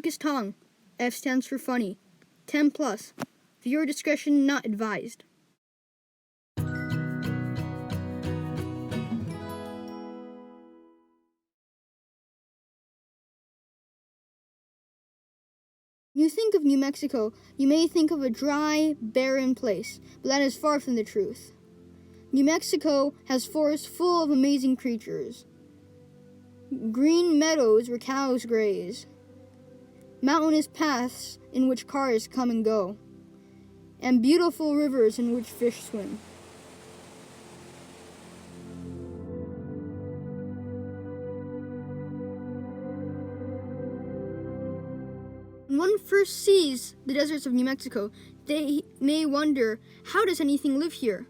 Lucas Tong. F stands for funny. 10 plus. Viewer discretion not advised. When you think of New Mexico, you may think of a dry, barren place, but that is far from the truth. New Mexico has forests full of amazing creatures. Green meadows where cows graze. Mountainous paths in which cars come and go. And beautiful rivers in which fish swim. When one first sees the deserts of New Mexico, they may wonder, how does anything live here?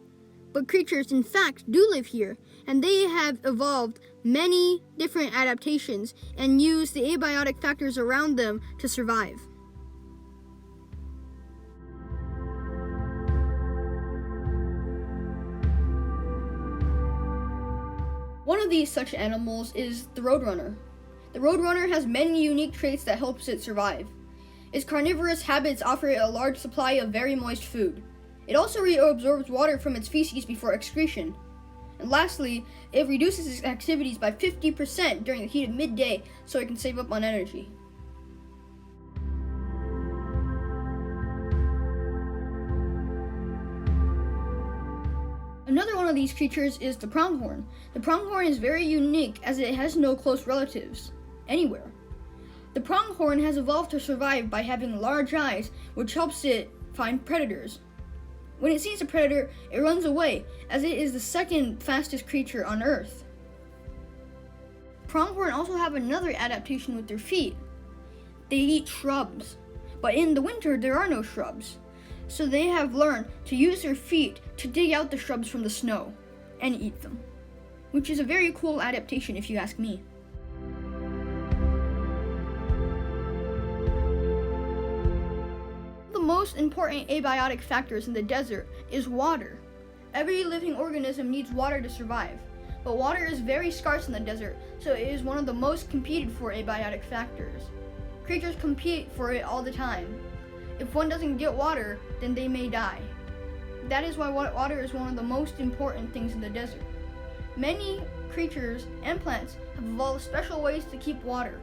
But creatures, in fact, do live here, and they have evolved many different adaptations and use the abiotic factors around them to survive. One of these such animals is the roadrunner. The roadrunner has many unique traits that helps it survive. Its carnivorous habits offer it a large supply of very moist food. It also reabsorbs water from its feces before excretion. And lastly, it reduces its activities by 50% during the heat of midday so it can save up on energy. Another one of these creatures is the pronghorn. The pronghorn is very unique as it has no close relatives anywhere. The pronghorn has evolved to survive by having large eyes, which helps it find predators. When it sees a predator, it runs away, as it is the second fastest creature on Earth. Pronghorn also have another adaptation with their feet. They eat shrubs, but in the winter there are no shrubs. So they have learned to use their feet to dig out the shrubs from the snow and eat them, which is a very cool adaptation if you ask me. The most important abiotic factors in the desert is water. Every living organism needs water to survive, but water is very scarce in the desert, so it is one of the most competed for abiotic factors. Creatures compete for it all the time. If one doesn't get water, then they may die. That is why water is one of the most important things in the desert. Many creatures and plants have evolved special ways to keep water,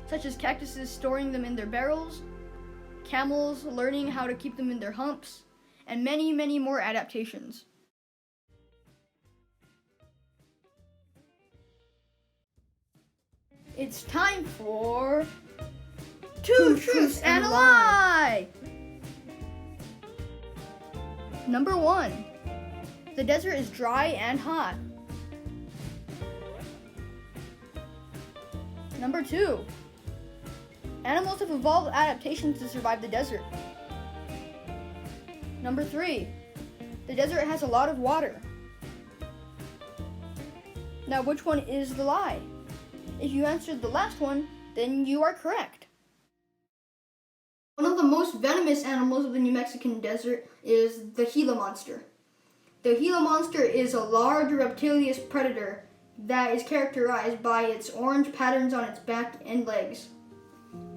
such as cactuses storing them in their barrels, camels learning how to keep them in their humps, and many, many more adaptations. It's time for Two Truths and a Lie! Number 1. The desert is dry and hot. Number 2. Animals have evolved adaptations to survive the desert. Number 3. The desert has a lot of water. Now, which one is the lie? If you answered the last one, then you are correct. One of the most venomous animals of the New Mexican desert is the Gila monster. The Gila monster is a large reptilian predator that is characterized by its orange patterns on its back and legs.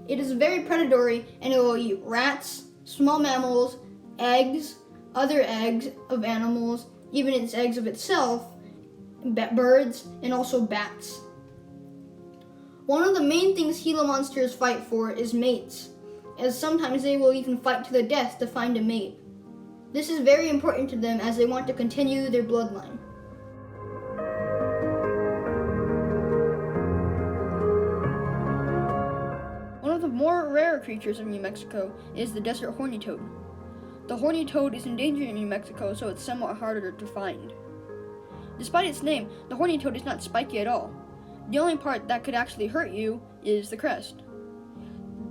It is very predatory and it will eat rats, small mammals, eggs, other eggs of animals, even its eggs of itself, birds, and also bats. One of the main things Gila monsters fight for is mates, as sometimes they will even fight to the death to find a mate. This is very important to them as they want to continue their bloodline. One of the more rare creatures of New Mexico is the desert horny toad. The horny toad is endangered in New Mexico, so it's somewhat harder to find. Despite its name, the horny toad is not spiky at all. The only part that could actually hurt you is the crest.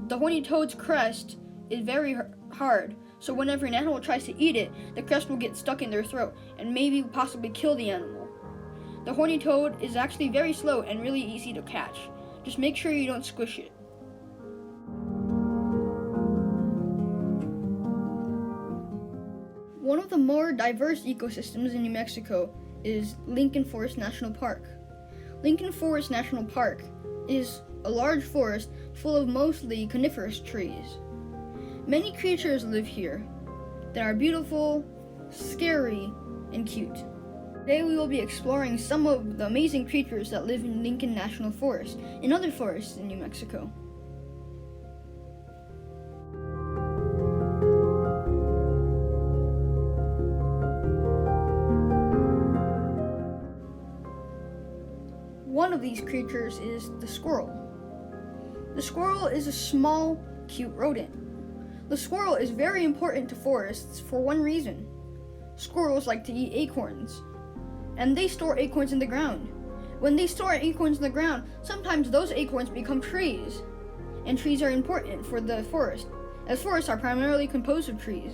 The horny toad's crest is very hard, so whenever an animal tries to eat it, the crest will get stuck in their throat and maybe possibly kill the animal. The horny toad is actually very slow and really easy to catch. Just make sure you don't squish it. One of the more diverse ecosystems in New Mexico is Lincoln Forest National Park. Lincoln Forest National Park is a large forest full of mostly coniferous trees. Many creatures live here that are beautiful, scary, and cute. Today we will be exploring some of the amazing creatures that live in Lincoln National Forest and other forests in New Mexico. One of these creatures is the squirrel. The squirrel is a small, cute rodent. The squirrel is very important to forests for one reason. Squirrels like to eat acorns, and they store acorns in the ground. When they store acorns in the ground, sometimes those acorns become trees, and trees are important for the forest, as forests are primarily composed of trees.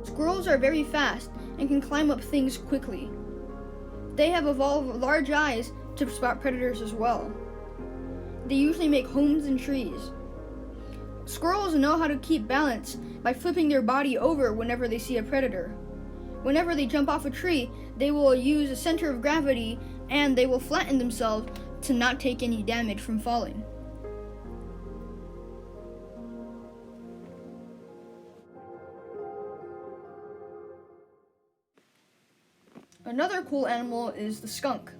Squirrels are very fast and can climb up things quickly. They have evolved large eyes to spot predators as well. They usually make homes in trees. Squirrels know how to keep balance by flipping their body over whenever they see a predator. Whenever they jump off a tree, they will use a center of gravity and they will flatten themselves to not take any damage from falling. Another cool animal is the skunk.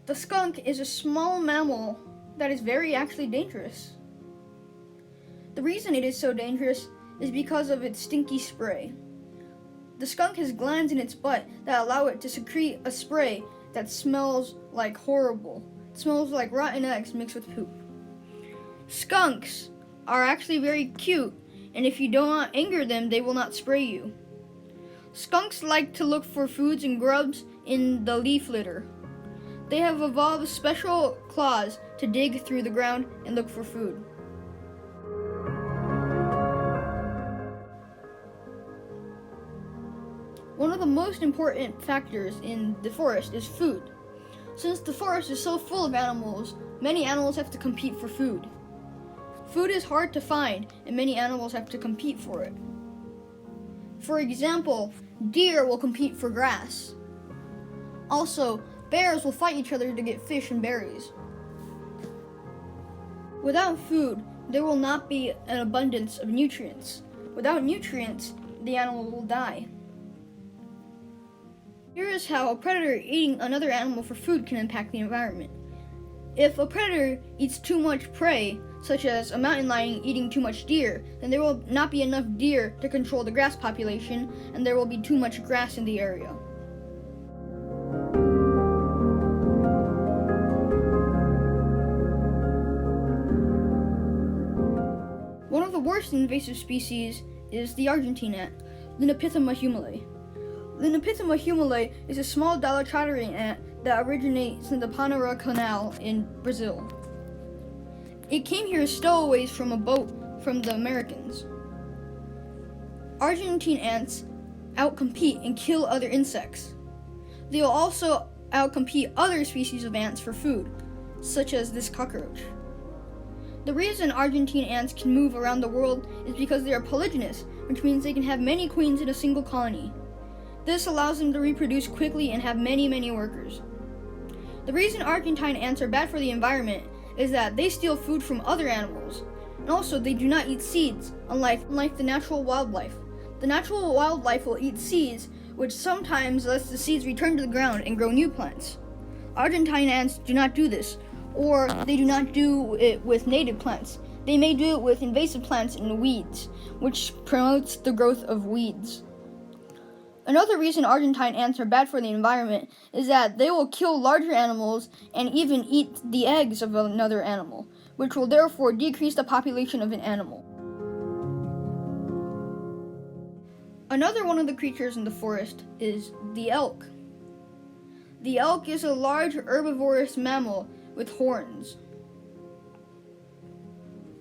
The skunk is a small mammal that is very actually dangerous. The reason it is so dangerous is because of its stinky spray. The skunk has glands in its butt that allow it to secrete a spray that smells like horrible. It smells like rotten eggs mixed with poop. Skunks are actually very cute, and if you do not anger them, they will not spray you. Skunks like to look for foods and grubs in the leaf litter. They have evolved special claws to dig through the ground and look for food. One of the most important factors in the forest is food. Since the forest is so full of animals, many animals have to compete for food. Food is hard to find, and many animals have to compete for it. For example, deer will compete for grass. Also, bears will fight each other to get fish and berries. Without food, there will not be an abundance of nutrients. Without nutrients, the animal will die. Here is how a predator eating another animal for food can impact the environment. If a predator eats too much prey, such as a mountain lion eating too much deer, then there will not be enough deer to control the grass population, and there will be too much grass in the area. One of the worst invasive species is the Argentine ant, Linapithema humulae. Linapithema humulae is a small Dilatratory ant that originates in the Panara Canal in Brazil. It came here as stowaways from a boat from the Americans. Argentine ants outcompete and kill other insects. They will also outcompete other species of ants for food, such as this cockroach. The reason Argentine ants can move around the world is because they are polygynous, which means they can have many queens in a single colony. This allows them to reproduce quickly and have many workers. The reason Argentine ants are bad for the environment is that they steal food from other animals, and also they do not eat seeds, unlike the natural wildlife. The natural wildlife will eat seeds, which sometimes lets the seeds return to the ground and grow new plants. Argentine ants do not do this, or they do not do it with native plants. They may do it with invasive plants and weeds, which promotes the growth of weeds. Another reason Argentine ants are bad for the environment is that they will kill larger animals and even eat the eggs of another animal, which will therefore decrease the population of an animal. Another one of the creatures in the forest is the elk. The elk is a large herbivorous mammal with horns.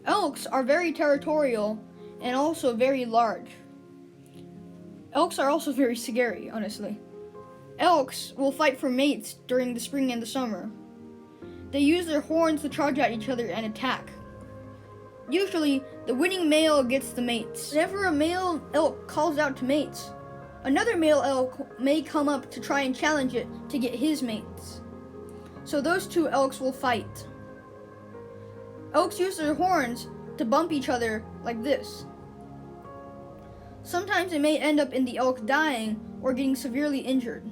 Elks are very territorial and also very large. Elks are also very scary, honestly. Elks will fight for mates during the spring and the summer. They use their horns to charge at each other and attack. Usually, the winning male gets the mates. Whenever a male elk calls out to mates, another male elk may come up to try and challenge it to get his mates. So those two elks will fight. Elks use their horns to bump each other like this. Sometimes it may end up in the elk dying or getting severely injured.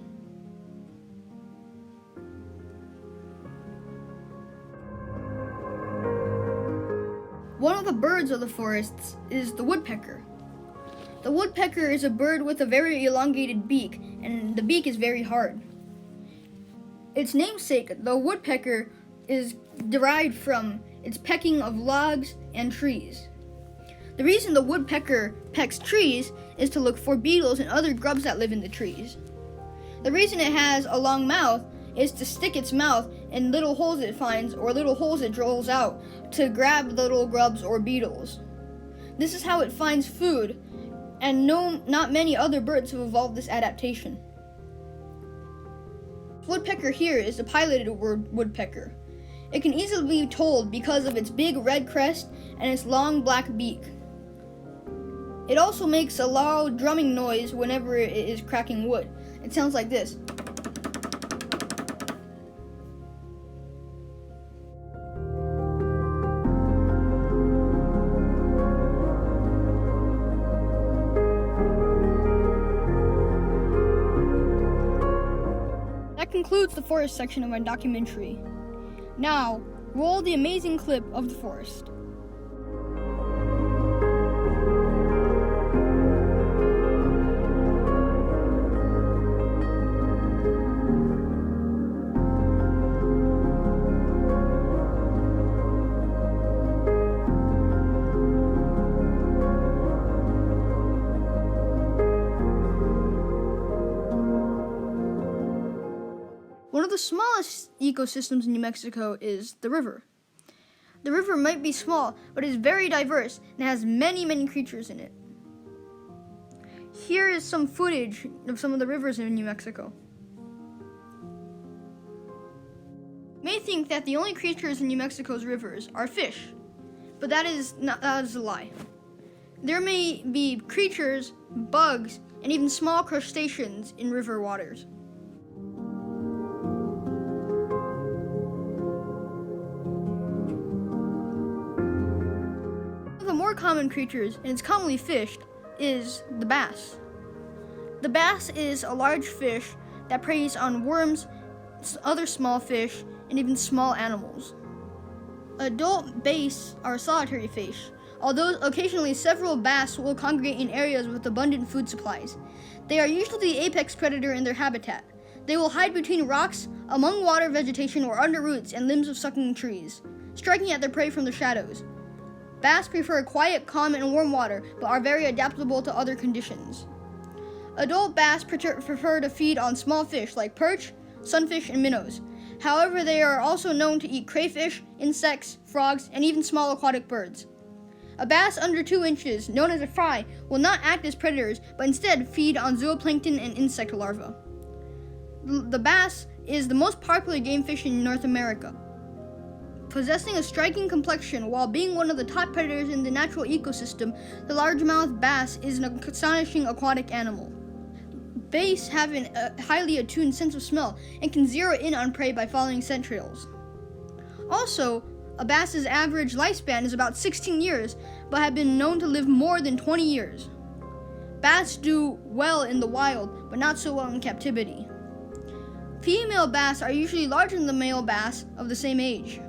One of the birds of the forests is the woodpecker. The woodpecker is a bird with a very elongated beak, and the beak is very hard. Its namesake, the woodpecker, is derived from its pecking of logs and trees. The reason the woodpecker pecks trees is to look for beetles and other grubs that live in the trees. The reason it has a long mouth is to stick its mouth in little holes it finds or little holes it drills out to grab little grubs or beetles. This is how it finds food, and not many other birds have evolved this adaptation. Woodpecker here is the pileated woodpecker. It can easily be told because of its big red crest and its long black beak. It also makes a loud drumming noise whenever it is cracking wood. It sounds like this. That concludes the forest section of my documentary. Now, roll the amazing clip of the forest. One of the smallest ecosystems in New Mexico is the river. The river might be small, but it is very diverse and has many, many creatures in it. Here is some footage of some of the rivers in New Mexico. You may think that the only creatures in New Mexico's rivers are fish, but that is a lie. There may be creatures, bugs, and even small crustaceans in river waters. One of the more common creatures, and it's commonly fished, is the bass. The bass is a large fish that preys on worms, other small fish, and even small animals. Adult bass are solitary fish, although occasionally several bass will congregate in areas with abundant food supplies. They are usually the apex predator in their habitat. They will hide between rocks, among water vegetation, or under roots and limbs of sucking trees, striking at their prey from the shadows. Bass prefer quiet, calm, and warm water, but are very adaptable to other conditions. Adult bass prefer to feed on small fish like perch, sunfish, and minnows. However, they are also known to eat crayfish, insects, frogs, and even small aquatic birds. A bass under 2 inches, known as a fry, will not act as predators, but instead feed on zooplankton and insect larvae. The bass is the most popular game fish in North America. Possessing a striking complexion while being one of the top predators in the natural ecosystem, the largemouth bass is an astonishing aquatic animal. Bass have a highly attuned sense of smell and can zero in on prey by following scent trails. Also, a bass's average lifespan is about 16 years, but have been known to live more than 20 years. Bass do well in the wild, but not so well in captivity. Female bass are usually larger than the male bass of the same age.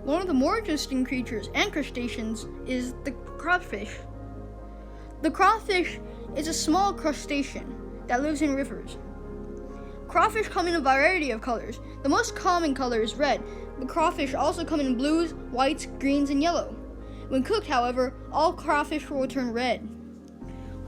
One of the more interesting creatures and crustaceans is the crawfish. The crawfish is a small crustacean that lives in rivers. Crawfish come in a variety of colors. The most common color is red, but crawfish also come in blues, whites, greens, and yellow. When cooked, however, all crawfish will turn red.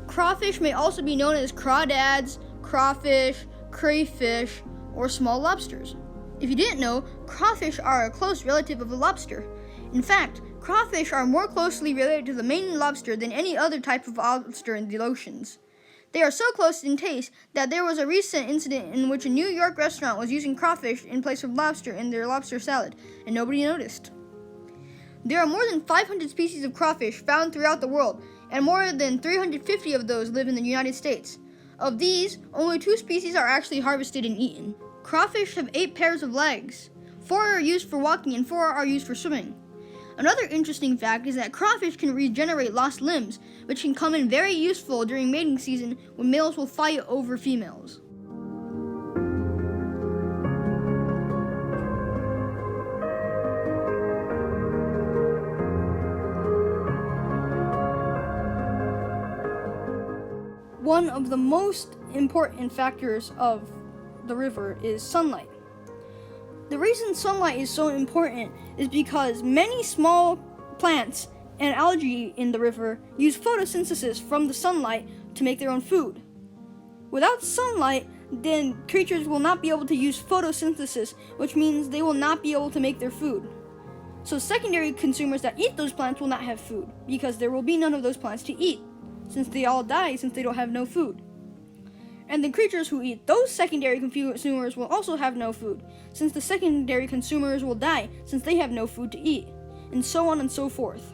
Crawfish may also be known as crawdads, crawfish, crayfish, or small lobsters. If you didn't know, crawfish are a close relative of the lobster. In fact, crawfish are more closely related to the Maine lobster than any other type of lobster in the oceans. They are so close in taste that there was a recent incident in which a New York restaurant was using crawfish in place of lobster in their lobster salad, and nobody noticed. There are more than 500 species of crawfish found throughout the world, and more than 350 of those live in the United States. Of these, only 2 species are actually harvested and eaten. Crawfish have 8 pairs of legs. 4 are used for walking and 4 are used for swimming. Another interesting fact is that crawfish can regenerate lost limbs, which can come in very useful during mating season when males will fight over females. One of the most important factors of the river is sunlight. The reason sunlight is so important is because many small plants and algae in the river use photosynthesis from the sunlight to make their own food. Without sunlight, then creatures will not be able to use photosynthesis, which means they will not be able to make their food. So secondary consumers that eat those plants will not have food, because there will be none of those plants to eat, since they all die since they don't have no food. And the creatures who eat those secondary consumers will also have no food, since the secondary consumers will die since they have no food to eat, and so on and so forth.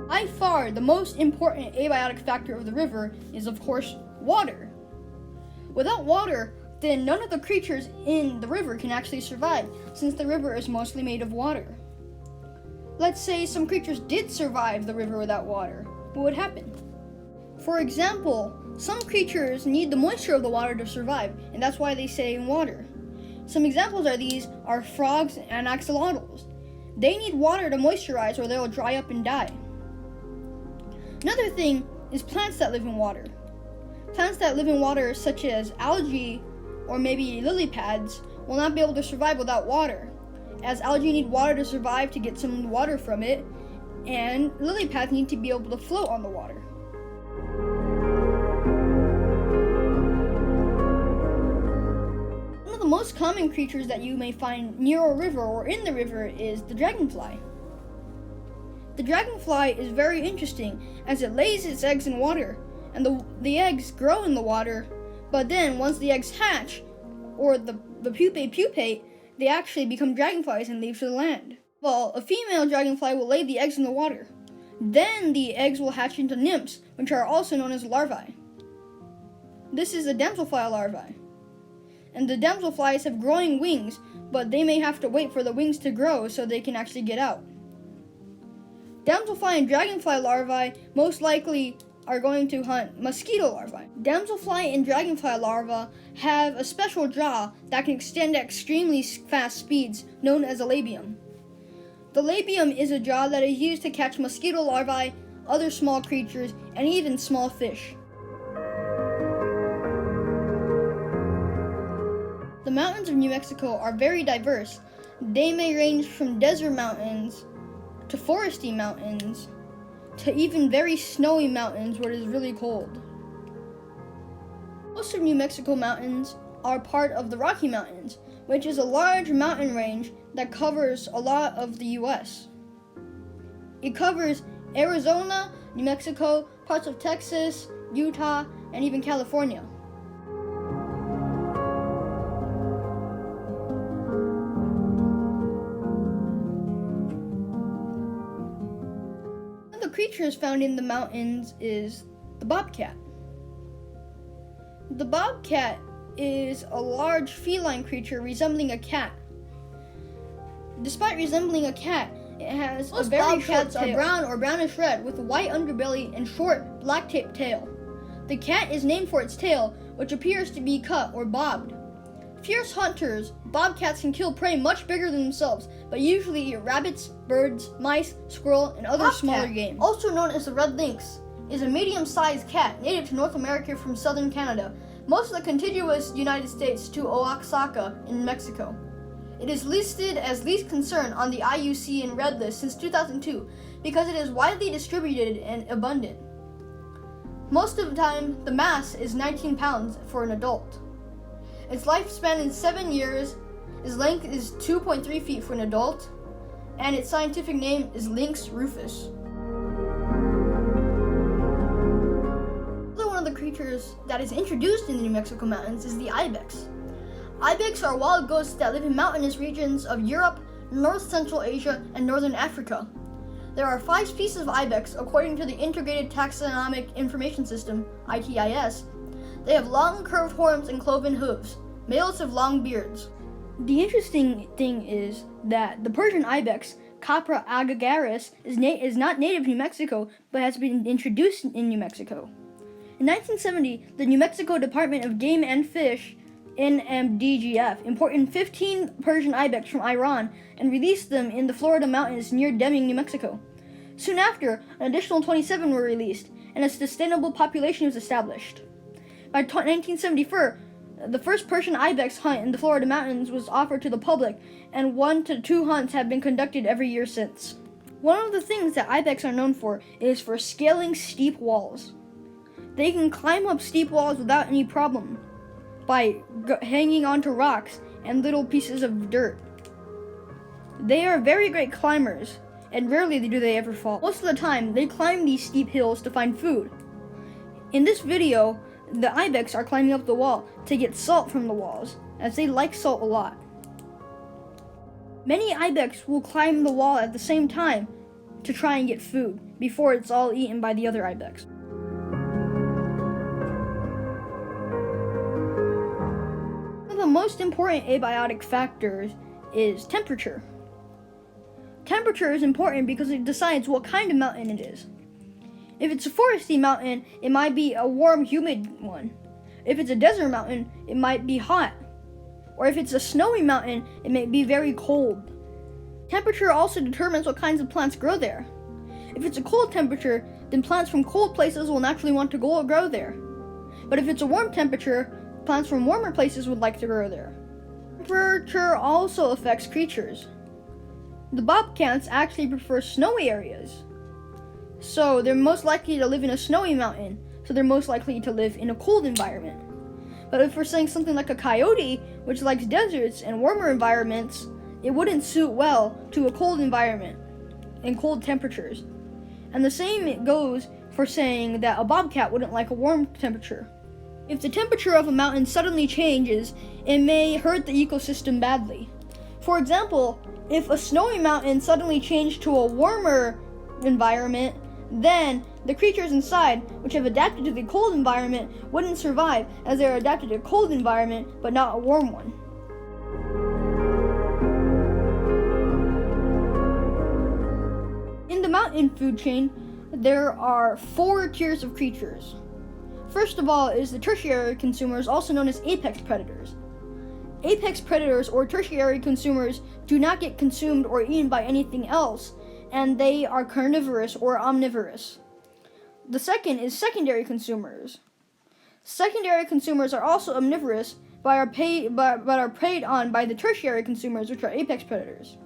By far, the most important abiotic factor of the river is, of course, water. Without water, then none of the creatures in the river can actually survive, since the river is mostly made of water. Let's say some creatures did survive the river without water. What would happen? For example, some creatures need the moisture of the water to survive, and that's why they stay in water. Some examples of these are frogs and axolotls. They need water to moisturize or they'll dry up and die. Another thing is plants that live in water. Plants that live in water, such as algae or maybe lily pads, will not be able to survive without water, as algae need water to survive to get some water from it, and lily pads need to be able to float on the water. One of the most common creatures that you may find near a river or in the river is the dragonfly. The dragonfly is very interesting as it lays its eggs in water, and the eggs grow in the water, but then once the eggs hatch, or the pupae pupate, they actually become dragonflies and leave the land. Well, a female dragonfly will lay the eggs in the water. Then the eggs will hatch into nymphs, which are also known as larvae. This is a damselfly larvae. And the damselflies have growing wings, but they may have to wait for the wings to grow so they can actually get out. Damselfly and dragonfly larvae most likely are going to hunt mosquito larvae. Damselfly and dragonfly larvae have a special jaw that can extend at extremely fast speeds, known as a labium. The labium is a jaw that is used to catch mosquito larvae, other small creatures, and even small fish. The mountains of New Mexico are very diverse. They may range from desert mountains to foresty mountains, to even very snowy mountains where it is really cold. Most of New Mexico mountains are part of the Rocky Mountains, which is a large mountain range that covers a lot of the US. It covers Arizona, New Mexico, parts of Texas, Utah, and even California. One of the creatures found in the mountains is the bobcat. The bobcat is a large feline creature resembling a cat. Despite resembling a cat, it has a very short tail. Are brown or brownish red with a white underbelly and short black-tipped tail. The cat is named for its tail, which appears to be cut or bobbed. Fierce hunters, bobcats can kill prey much bigger than themselves, but usually eat rabbits, birds, mice, squirrel, and other smaller game. Also known as the red lynx, is a medium-sized cat native to North America from southern Canada, most of the contiguous United States to Oaxaca in Mexico. It is listed as least concern on the IUCN Red List since 2002 because it is widely distributed and abundant. Most of the time, the mass is 19 pounds for an adult. Its lifespan is 7 years, its length is 2.3 feet for an adult, and its scientific name is Lynx rufus. Another one of the creatures that is introduced in the New Mexico mountains is the ibex. Ibex are wild ghosts that live in mountainous regions of Europe, North Central Asia, and Northern Africa. There are 5 species of ibex according to the Integrated Taxonomic Information System, ITIS. They have long curved horns and cloven hooves. Males have long beards. The interesting thing is that the Persian ibex, Capra aegaris, is not native to New Mexico, but has been introduced in New Mexico. In 1970, the New Mexico Department of Game and Fish, NMDGF, imported 15 Persian ibex from Iran and released them in the Florida mountains near Deming, New Mexico. Soon after, an additional 27 were released, and a sustainable population was established. By 1974, the first Persian ibex hunt in the Florida mountains was offered to the public, and 1 to 2 hunts have been conducted every year since. One of the things that ibex are known for is for scaling steep walls. They can climb up steep walls without any problem by hanging onto rocks and little pieces of dirt. They are very great climbers, and rarely do they ever fall. Most of the time, they climb these steep hills to find food. In this video, the ibex are climbing up the wall to get salt from the walls, as they like salt a lot. Many ibex will climb the wall at the same time to try and get food before it's all eaten by the other ibex. One of the most important abiotic factors is temperature. Temperature is important because it decides what kind of mountain it is. If it's a foresty mountain, it might be a warm, humid one. If it's a desert mountain, it might be hot. Or if it's a snowy mountain, it may be very cold. Temperature also determines what kinds of plants grow there. If it's a cold temperature, then plants from cold places will naturally want to grow there. But if it's a warm temperature, plants from warmer places would like to grow there. Temperature also affects creatures. The bobcats actually prefer snowy areas. So they're most likely to live in a snowy mountain, so they're most likely to live in a cold environment. But if we're saying something like a coyote, which likes deserts and warmer environments, it wouldn't suit well to a cold environment and cold temperatures. And the same goes for saying that a bobcat wouldn't like a warm temperature. If the temperature of a mountain suddenly changes, it may hurt the ecosystem badly. For example, if a snowy mountain suddenly changed to a warmer environment, then the creatures inside, which have adapted to the cold environment, wouldn't survive, as they are adapted to a cold environment but not a warm one. In the mountain food chain, there are 4 tiers of creatures. First of all is the tertiary consumers, also known as apex predators. Apex predators or tertiary consumers do not get consumed or eaten by anything else, and they are carnivorous or omnivorous. The second is secondary consumers. Secondary consumers are also omnivorous, but are preyed on by the tertiary consumers, which are apex predators.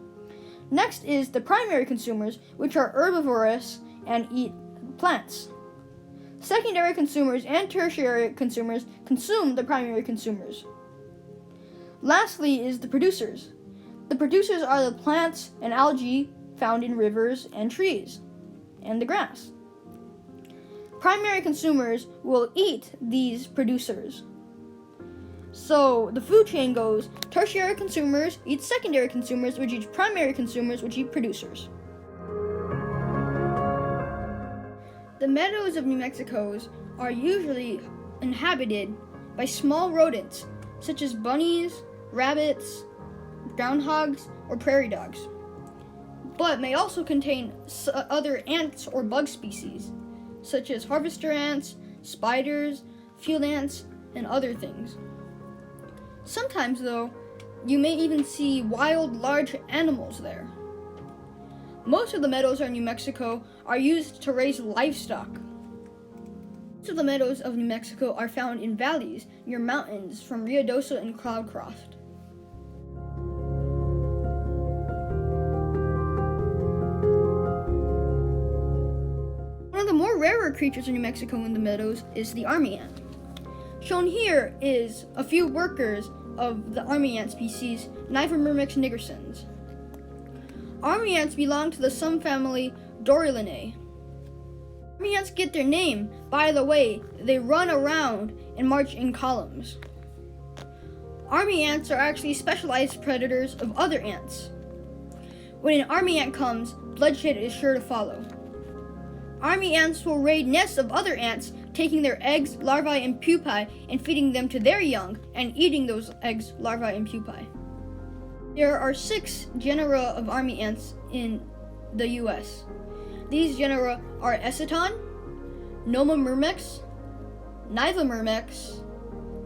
Next is the primary consumers, which are herbivorous and eat plants. Secondary consumers and tertiary consumers consume the primary consumers. Lastly is the producers. The producers are the plants and algae found in rivers and trees, and the grass. Primary consumers will eat these producers. So the food chain goes: tertiary consumers eat secondary consumers, which eat primary consumers, which eat producers. The meadows of New Mexico are usually inhabited by small rodents, such as bunnies, rabbits, groundhogs, or prairie dogs, but may also contain other ants or bug species, such as harvester ants, spiders, field ants, and other things. Sometimes, though, you may even see wild, large animals there. Most of the meadows in New Mexico are used to raise livestock. Most of the meadows of New Mexico are found in valleys near mountains from Ruidoso and Cloudcroft. One of the more rarer creatures in New Mexico in the meadows is the army ant. Shown here is a few workers of the army ant species Nivermyrmex nigersens. Army ants belong to the subfamily Doralinae. Army ants get their name by the way they run around and march in columns. Army ants are actually specialized predators of other ants. When an army ant comes, bloodshed is sure to follow. Army ants will raid nests of other ants, taking their eggs, larvae, and pupae and feeding them to their young and eating those eggs, larvae, and pupae. There are 6 genera of army ants in the US. These genera are Eciton, Noma myrmex, Niva myrmex,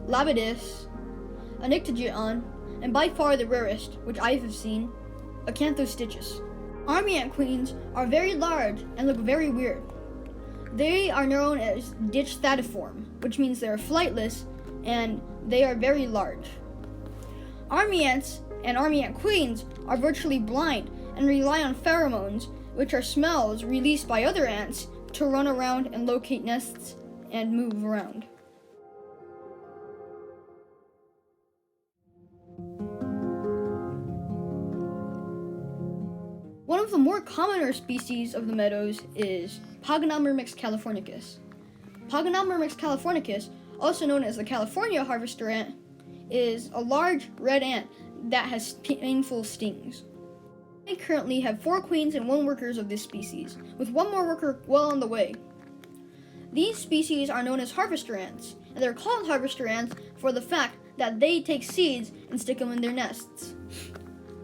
Labidus, Anictogeton, and by far the rarest, which I have seen, Acanthostichus. Army ant queens are very large and look very weird. They are known as dichthadiform, which means they are flightless and they are very large. Army ants and army ant queens are virtually blind and rely on pheromones, which are smells released by other ants to run around and locate nests and move around. One of the more commoner species of the meadows is Pogonomyrmex californicus. Pogonomyrmex californicus, also known as the California harvester ant, is a large red ant that has painful stings. We currently have 4 queens and 1 workers of this species, with 1 more worker well on the way. These species are known as harvester ants, and they're called harvester ants for the fact that they take seeds and stick them in their nests.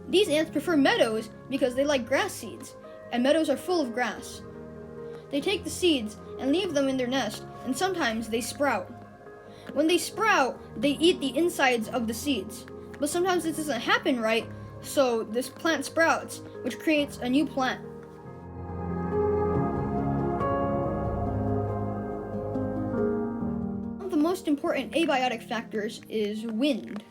These ants prefer meadows because they like grass seeds, and meadows are full of grass. They take the seeds and leave them in their nest, and sometimes they sprout. When they sprout, they eat the insides of the seeds, but sometimes this doesn't happen right, so this plant sprouts, which creates a new plant. One of the most important abiotic factors is wind.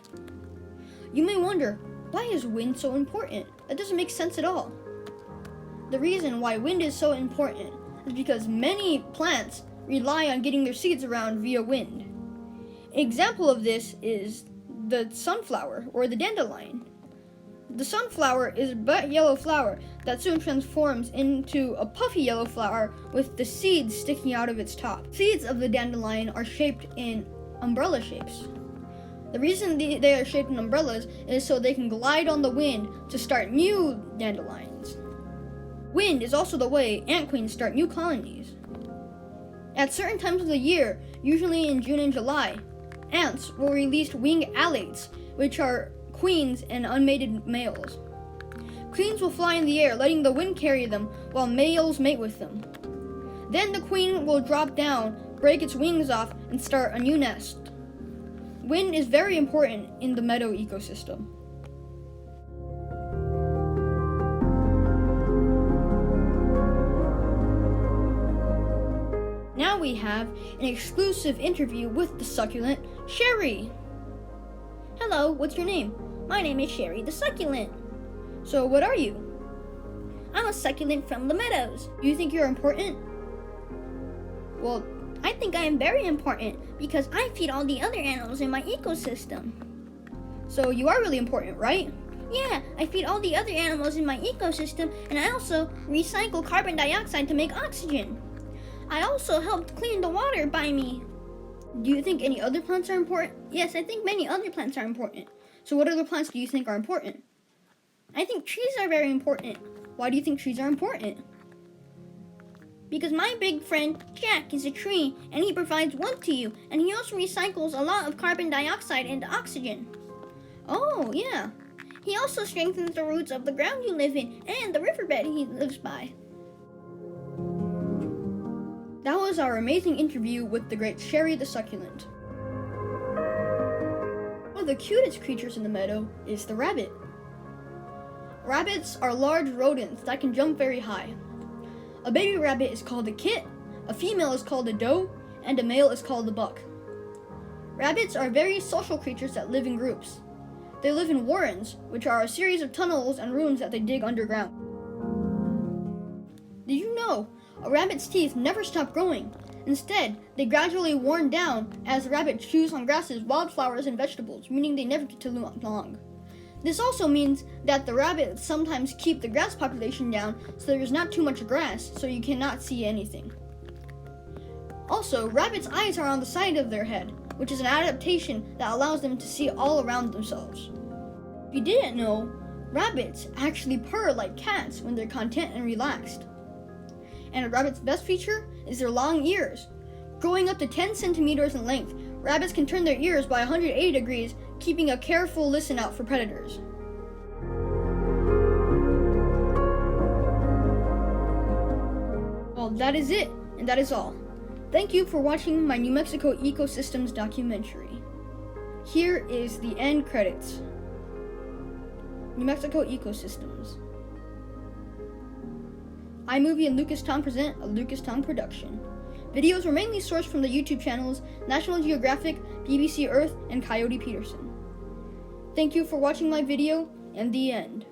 You may wonder, why is wind so important? That doesn't make sense at all. The reason why wind is so important is because many plants rely on getting their seeds around via wind. An example of this is the sunflower or the dandelion. The sunflower is a bright yellow flower that soon transforms into a puffy yellow flower with the seeds sticking out of its top. Seeds of the dandelion are shaped in umbrella shapes. The reason they are shaped in umbrellas is so they can glide on the wind to start new dandelions. Wind is also the way ant queens start new colonies. At certain times of the year, usually in June and July, ants will release winged alates, which are queens and unmated males. Queens will fly in the air, letting the wind carry them, while males mate with them. Then the queen will drop down, break its wings off, and start a new nest. Wind is very important in the meadow ecosystem. Now we have an exclusive interview with the succulent, Sherry. Hello, what's your name? My name is Sherry the Succulent. So what are you? I'm a succulent from the meadows. Do you think you're important? Well, I think I am very important because I feed all the other animals in my ecosystem. So you are really important, right? Yeah, I feed all the other animals in my ecosystem, and I also recycle carbon dioxide to make oxygen. I also helped clean the water by me. Do you think any other plants are important? Yes, I think many other plants are important. So what other plants do you think are important? I think trees are very important. Why do you think trees are important? Because my big friend Jack is a tree, and he provides wood to you, and he also recycles a lot of carbon dioxide into oxygen. Oh, yeah. He also strengthens the roots of the ground you live in and the riverbed he lives by. That was our amazing interview with the great Sherry the Succulent. One of the cutest creatures in the meadow is the rabbit. Rabbits are large rodents that can jump very high. A baby rabbit is called a kit, a female is called a doe, and a male is called a buck. Rabbits are very social creatures that live in groups. They live in warrens, which are a series of tunnels and rooms that they dig underground. Did you know a rabbit's teeth never stop growing? Instead, they gradually worn down as the rabbit chews on grasses, wildflowers, and vegetables, meaning they never get too long. This also means that the rabbits sometimes keep the grass population down so there is not too much grass, so you cannot see anything. Also, rabbits' eyes are on the side of their head, which is an adaptation that allows them to see all around themselves. If you didn't know, rabbits actually purr like cats when they're content and relaxed. And a rabbit's best feature is their long ears. Growing up to 10 centimeters in length, rabbits can turn their ears by 180 degrees, keeping a careful listen out for predators. Well, that is it, and that is all. Thank you for watching my New Mexico Ecosystems documentary. Here is the end credits. New Mexico Ecosystems. iMovie and Lucas Tong present a Lucas Tong production. Videos were mainly sourced from the YouTube channels National Geographic, BBC Earth, and Coyote Peterson. Thank you for watching my video, and the end.